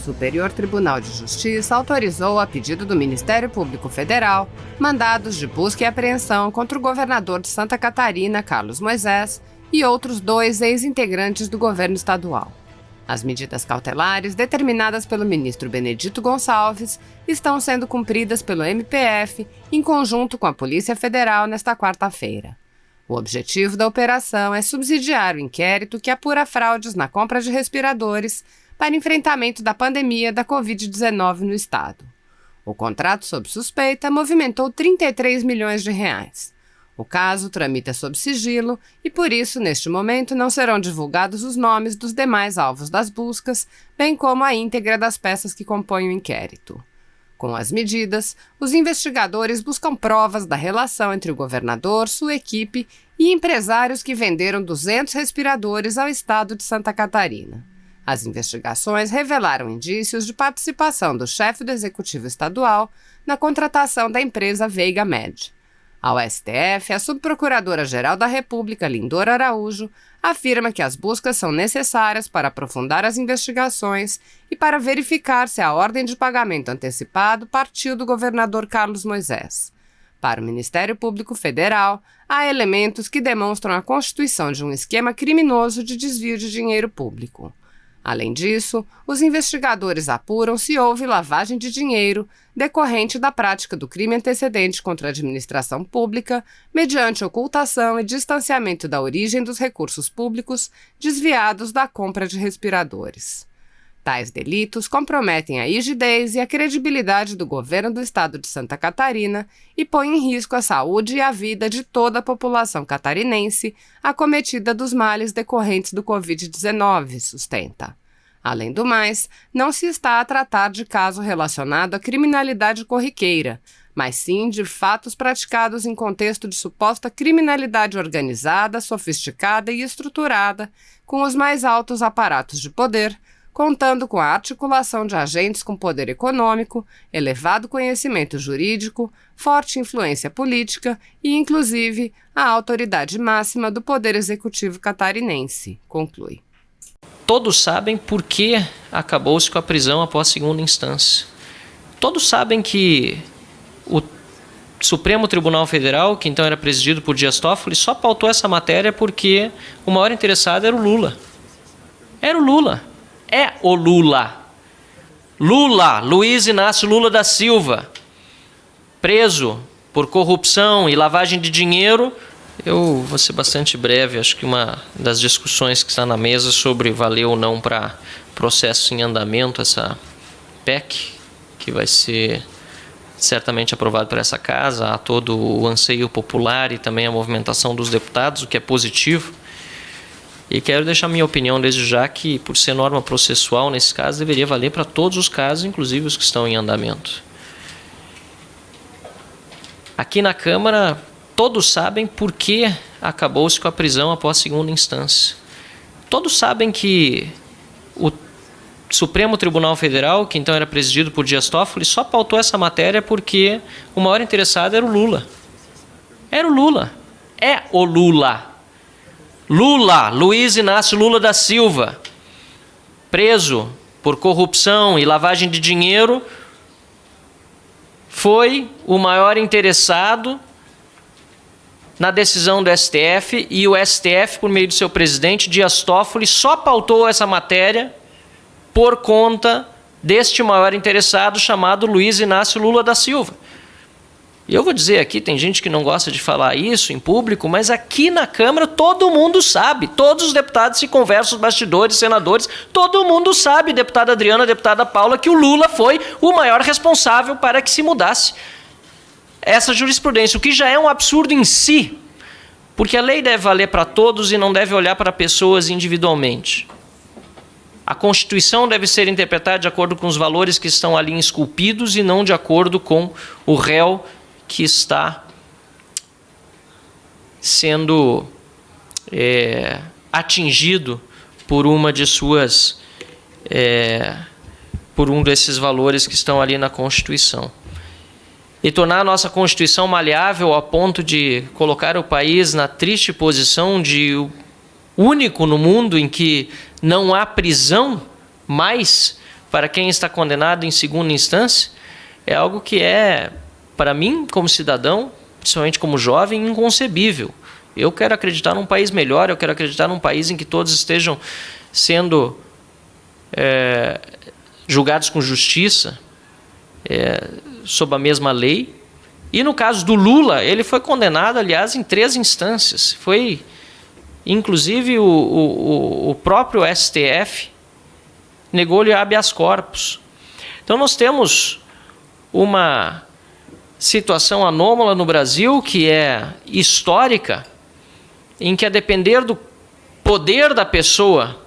Superior Tribunal de Justiça autorizou, a pedido do Ministério Público Federal, mandados de busca e apreensão contra o governador de Santa Catarina, Carlos Moisés, e outros 2 ex-integrantes do governo estadual. As medidas cautelares, determinadas pelo ministro Benedito Gonçalves, estão sendo cumpridas pelo MPF em conjunto com a Polícia Federal nesta quarta-feira. O objetivo da operação é subsidiar o inquérito que apura fraudes na compra de respiradores para enfrentamento da pandemia da Covid-19 no estado. O contrato sob suspeita movimentou 33 milhões de reais. O caso tramita sob sigilo e, por isso, neste momento, não serão divulgados os nomes dos demais alvos das buscas, bem como a íntegra das peças que compõem o inquérito. Com as medidas, os investigadores buscam provas da relação entre o governador, sua equipe e empresários que venderam 200 respiradores ao estado de Santa Catarina. As investigações revelaram indícios de participação do chefe do Executivo Estadual na contratação da empresa Veiga Med. Ao STF, a subprocuradora-geral da República, Lindora Araújo, afirma que as buscas são necessárias para aprofundar as investigações e para verificar se a ordem de pagamento antecipado partiu do governador Carlos Moisés. Para o Ministério Público Federal, há elementos que demonstram a constituição de um esquema criminoso de desvio de dinheiro público. Além disso, os investigadores apuram se houve lavagem de dinheiro decorrente da prática do crime antecedente contra a administração pública, mediante ocultação e distanciamento da origem dos recursos públicos desviados da compra de respiradores. Tais delitos comprometem a rigidez e a credibilidade do governo do estado de Santa Catarina e põem em risco a saúde e a vida de toda a população catarinense acometida dos males decorrentes do Covid-19, sustenta. Além do mais, não se está a tratar de caso relacionado à criminalidade corriqueira, mas sim de fatos praticados em contexto de suposta criminalidade organizada, sofisticada e estruturada, com os mais altos aparatos de poder, contando com a articulação de agentes com poder econômico, elevado conhecimento jurídico, forte influência política e, inclusive, a autoridade máxima do Poder Executivo catarinense, conclui. Todos sabem por que acabou-se com a prisão após segunda instância. Todos sabem que o Supremo Tribunal Federal, que então era presidido por Dias Toffoli, só pautou essa matéria porque o maior interessado era o Lula. Era o Lula. É o Lula. Lula, Luiz Inácio Lula da Silva, preso por corrupção e lavagem de dinheiro. Eu vou ser bastante breve, acho que uma das discussões que está na mesa sobre valer ou não para processo em andamento, essa PEC, que vai ser certamente aprovado por essa casa, há todo o anseio popular e também a movimentação dos deputados, o que é positivo. E quero deixar minha opinião desde já que, por ser norma processual, nesse caso, deveria valer para todos os casos, inclusive os que estão em andamento. Aqui na Câmara, todos sabem por que acabou-se com a prisão após segunda instância. Todos sabem que o Supremo Tribunal Federal, que então era presidido por Dias Toffoli, só pautou essa matéria porque o maior interessado era o Lula. Era o Lula. É o Lula. Lula, Luiz Inácio Lula da Silva, preso por corrupção e lavagem de dinheiro, foi o maior interessado na decisão do STF, e o STF, por meio do seu presidente, Dias Toffoli, só pautou essa matéria por conta deste maior interessado chamado Luiz Inácio Lula da Silva. E eu vou dizer aqui, tem gente que não gosta de falar isso em público, mas aqui na Câmara todo mundo sabe, todos os deputados se conversam, os bastidores, senadores, todo mundo sabe, deputada Adriana, deputada Paula, que o Lula foi o maior responsável para que se mudasse essa jurisprudência, o que já é um absurdo em si, porque a lei deve valer para todos e não deve olhar para pessoas individualmente. A Constituição deve ser interpretada de acordo com os valores que estão ali esculpidos e não de acordo com o réu que está sendo atingido por uma de suas, por um desses valores que estão ali na Constituição. E tornar a nossa Constituição maleável a ponto de colocar o país na triste posição de único no mundo em que não há prisão mais para quem está condenado em segunda instância, é algo que é, para mim, como cidadão, principalmente como jovem, inconcebível. Eu quero acreditar num país melhor, eu quero acreditar num país em que todos estejam sendo julgados com justiça, sob a mesma lei. E no caso do Lula, ele foi condenado, aliás, em 3 instâncias. Foi, inclusive, o próprio STF negou-lhe habeas corpus. Então nós temos uma situação anômala no Brasil, que é histórica, em que, a depender do poder da pessoa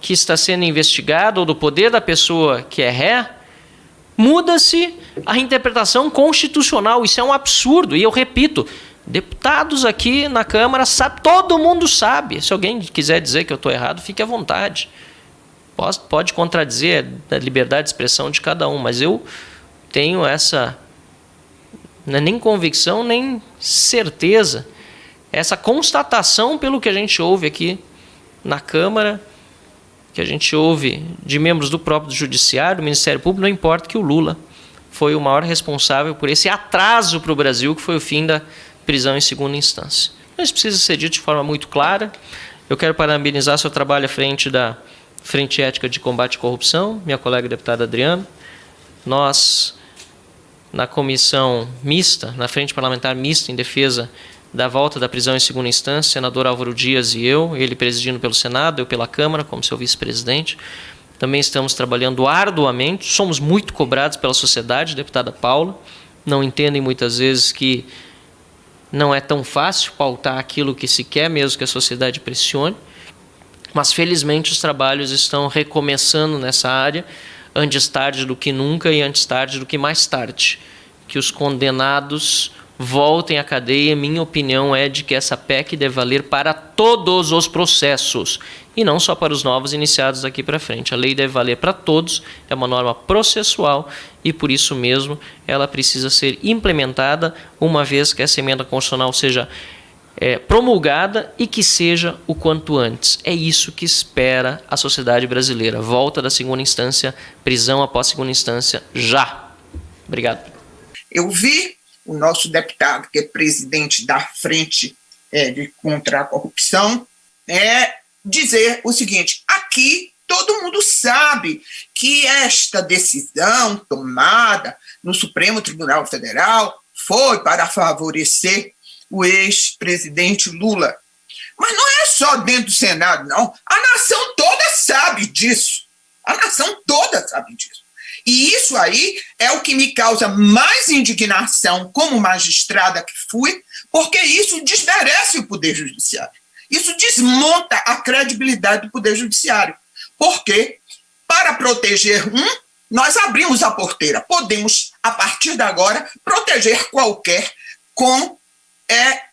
que está sendo investigada ou do poder da pessoa que é ré, muda-se a interpretação constitucional. Isso é um absurdo. E eu repito, deputados aqui na Câmara sabem, todo mundo sabe. Se alguém quiser dizer que eu estou errado, fique à vontade. Pode contradizer a liberdade de expressão de cada um, mas eu tenho essa, não é nem convicção, nem certeza, essa constatação pelo que a gente ouve aqui na Câmara, que a gente ouve de membros do próprio Judiciário, do Ministério Público, não importa que o Lula foi o maior responsável por esse atraso para o Brasil, que foi o fim da prisão em segunda instância. Mas precisa ser dito de forma muito clara. Eu quero parabenizar seu trabalho à frente da Frente Ética de Combate à Corrupção, minha colega deputada Adriana. Nós, na comissão mista, na Frente Parlamentar Mista em defesa da volta da prisão em segunda instância, senador Álvaro Dias e eu, ele presidindo pelo Senado, eu pela Câmara, como seu vice-presidente, também estamos trabalhando arduamente, somos muito cobrados pela sociedade, deputada Paula, não entendem muitas vezes que não é tão fácil pautar aquilo que se quer, mesmo que a sociedade pressione, mas felizmente os trabalhos estão recomeçando nessa área, antes tarde do que nunca e antes tarde do que mais tarde, que os condenados voltem à cadeia. Minha opinião é de que essa PEC deve valer para todos os processos e não só para os novos iniciados daqui para frente. A lei deve valer para todos, é uma norma processual e por isso mesmo ela precisa ser implementada uma vez que essa emenda constitucional seja promulgada e que seja o quanto antes. É isso que espera a sociedade brasileira. Volta da segunda instância, prisão após segunda instância, já. Obrigado. Eu vi o nosso deputado, que é presidente da Frente contra a Corrupção, dizer o seguinte: aqui todo mundo sabe que esta decisão tomada no Supremo Tribunal Federal foi para favorecer o ex-presidente Lula. Mas não é só dentro do Senado, não. A nação toda sabe disso. A nação toda sabe disso. E isso aí é o que me causa mais indignação como magistrada que fui, porque isso desmerece o Poder Judiciário. Isso desmonta a credibilidade do Poder Judiciário. Porque, para proteger nós abrimos a porteira. Podemos, a partir de agora, proteger qualquer com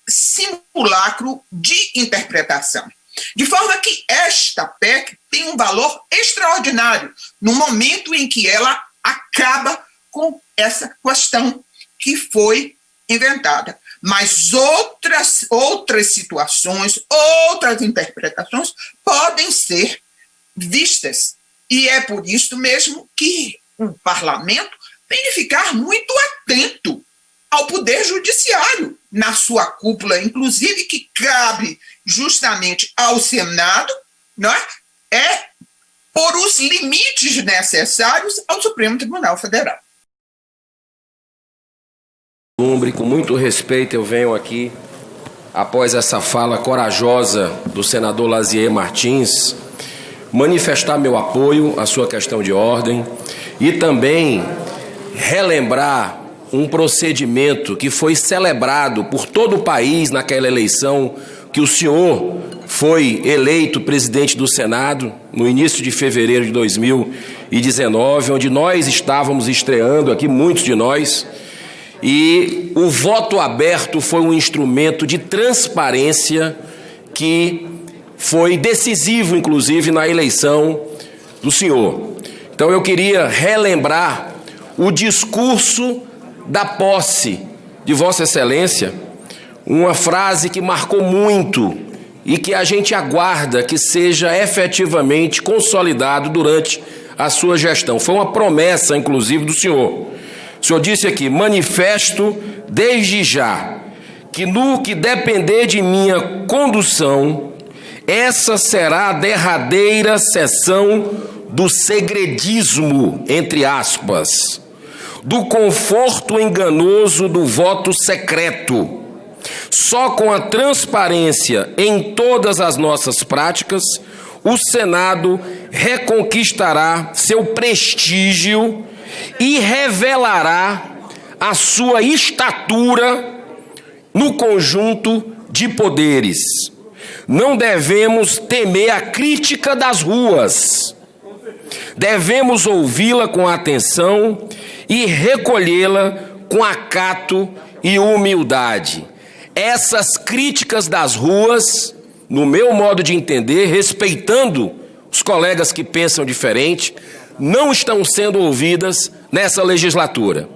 simulacro de interpretação. De forma que esta PEC tem um valor extraordinário no momento em que ela acaba com essa questão que foi inventada. Mas outras situações, outras interpretações podem ser vistas. E é por isso mesmo que o parlamento tem de ficar muito atento ao Poder Judiciário, na sua cúpula, inclusive, que cabe justamente ao Senado, não é por os limites necessários ao Supremo Tribunal Federal. Com muito respeito, eu venho aqui, após essa fala corajosa do senador Lazier Martins, manifestar meu apoio à sua questão de ordem e também relembrar um procedimento que foi celebrado por todo o país naquela eleição que o senhor foi eleito presidente do Senado no início de fevereiro de 2019, onde nós estávamos estreando aqui, muitos de nós, e o voto aberto foi um instrumento de transparência que foi decisivo, inclusive, na eleição do senhor. Então eu queria relembrar o discurso da posse de Vossa Excelência, uma frase que marcou muito e que a gente aguarda que seja efetivamente consolidado durante a sua gestão. Foi uma promessa, inclusive, do senhor. O senhor disse aqui: manifesto desde já que no que depender de minha condução, essa será a derradeira sessão do segredismo, entre aspas, do conforto enganoso do voto secreto. Só com a transparência em todas as nossas práticas, o Senado reconquistará seu prestígio e revelará a sua estatura no conjunto de poderes. Não devemos temer a crítica das ruas. Devemos ouvi-la com atenção e recolhê-la com acato e humildade. Essas críticas das ruas, no meu modo de entender, respeitando os colegas que pensam diferente, não estão sendo ouvidas nessa legislatura.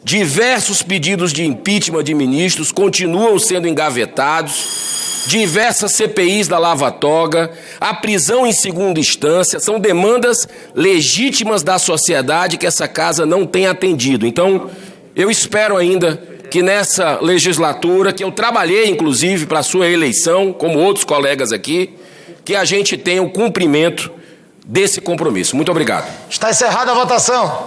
Diversos pedidos de impeachment de ministros continuam sendo engavetados, diversas CPIs da Lava Toga, a prisão em segunda instância, são demandas legítimas da sociedade que essa casa não tem atendido. Então, eu espero ainda que nessa legislatura, que eu trabalhei inclusive para a sua eleição, como outros colegas aqui, que a gente tenha o cumprimento desse compromisso. Muito obrigado. Está encerrada a votação.